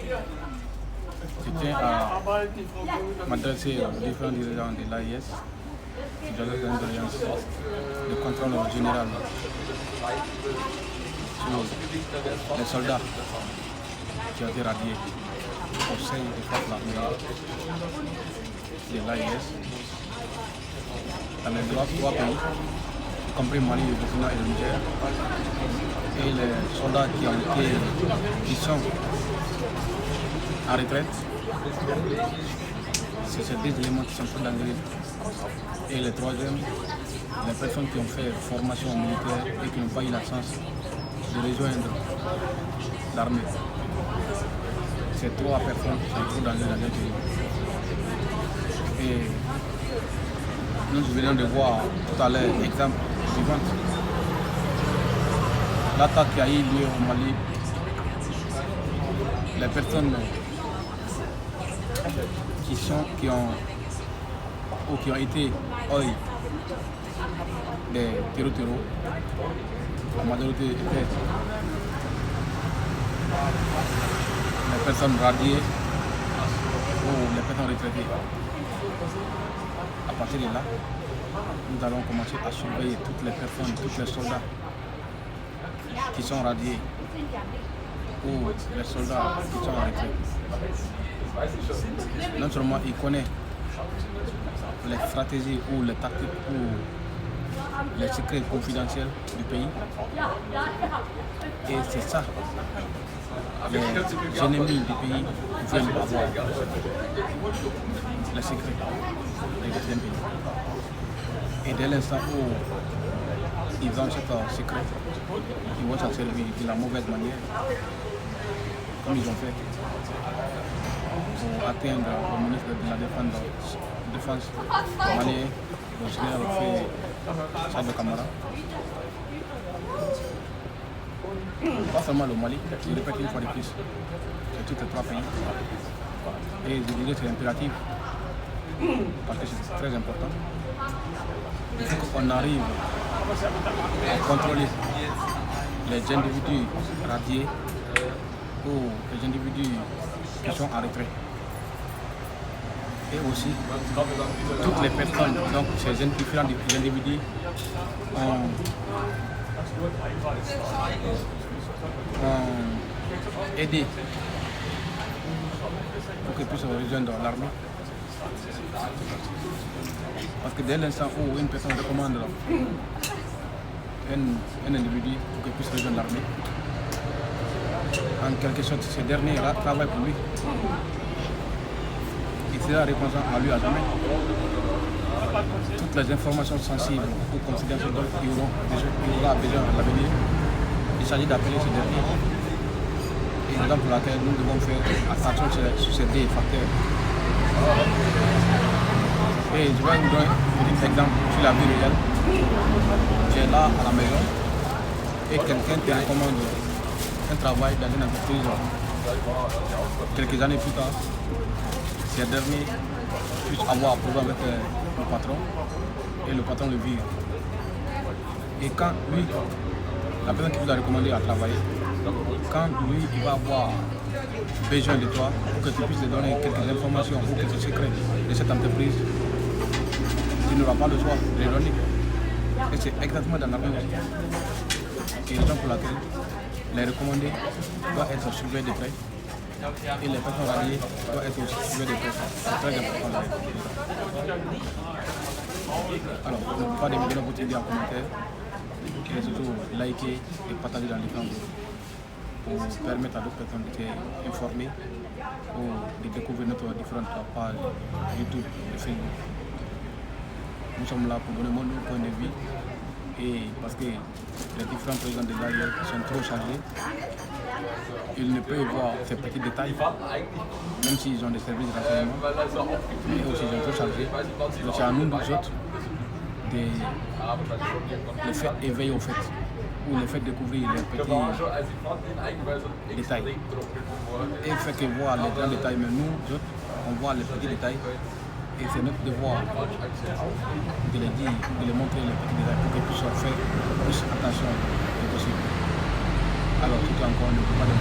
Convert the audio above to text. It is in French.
Je tiens à m'adresser aux différents dirigeants de l'AIS, de l'Alliance de contrôle général sur les soldats qui ont été radiés au sein des forces armées de l'AIS dans les trois pays, y compris Mali, le Burkina et le Niger, et les soldats qui sont en retraite. C'est ces deux éléments qui sont très dangereux. Et le troisième, les personnes qui ont fait formation militaire et qui n'ont pas eu la chance de rejoindre l'armée. Ces trois personnes sont trop dangereuses dans notre pays. Et nous venons de voir tout à l'heure l'exemple suivant. L'attaque qui a eu lieu au Mali, les personnes qui ont été des terreaux, la majorité étaient les personnes radiées ou les personnes retraitées. À partir de là, nous allons commencer à surveiller toutes les personnes, tous les soldats qui sont radiés ou les soldats qui sont en retraite. Non seulement il connaît les stratégies ou les tactiques ou les secrets confidentiels du pays. Et c'est ça, les ennemis du pays viennent avoir les secrets des deuxième pays. Et dès l'instant où ils ont ce secret, ils vont s'en servir de la mauvaise manière, comme ils ont fait pour atteindre le ministre de la Défense malien, le général fait Sadou Camara. Pas seulement le Mali, je répète une fois de plus, c'est tous les trois pays. Et je dirais que c'est impératif, parce que c'est très important. Il faut qu'on arrive à contrôler les individus radiés ou les individus qui sont en retrait. Et aussi, toutes les personnes, donc ces différents individus ont aidé pour qu'ils puissent rejoindre l'armée. Parce que dès l'instant où une personne recommande un individu pour qu'il puisse rejoindre l'armée, en quelque sorte, ce dernier travaille pour lui. Il sera reconnaissant à lui à jamais. Toutes les informations sensibles ou confidentielles dont il aura besoin à l'avenir, il s'agit d'appeler ce dernier. Et c'est la raison pour laquelle nous devons faire attention sur ces deux facteurs. Et je vais vous donner un petit exemple sur la vie réelle. Tu es là à la maison et quelqu'un te recommande un travail dans une entreprise. Quelques années plus tard, ces derniers puissent avoir un problème avec le patron et le patron le vire. Et quand lui, la personne qui vous a recommandé à travailler, quand lui il va avoir besoin de toi pour que tu puisses lui donner quelques informations ou quelques secrets de cette entreprise, tu n'auras pas le choix de les donner. Et c'est exactement dans l'armée aussi. C'est la raison pour laquelle les recommandés doivent être surveillés de près et les personnes radiées doivent être aussi surveillées de près. C'est très important. Alors, ne pas oublier de votre idée en commentaire et surtout liker et partager dans les groupes pour permettre à d'autres personnes d'être informées ou de découvrir notre différentes pages YouTube et Facebook. Nous sommes là pour donner mon point de vue et parce que les différents présidents de l'AIS sont trop chargés, ils ne peuvent voir ces petits détails, même s'ils ont des services de renseignement, mais aussi ils sont trop chargés. Donc c'est à nous autres de les faire éveiller au fait, ou les faire découvrir les petits détails. Et fait que voir les grands détails, mais nous autres, on voit les petits détails. Et c'est notre devoir de les dire, de les montrer les petits détails pour qu'ils puissent faire plus attention que possible. Alors, tout encore, ne peut pas de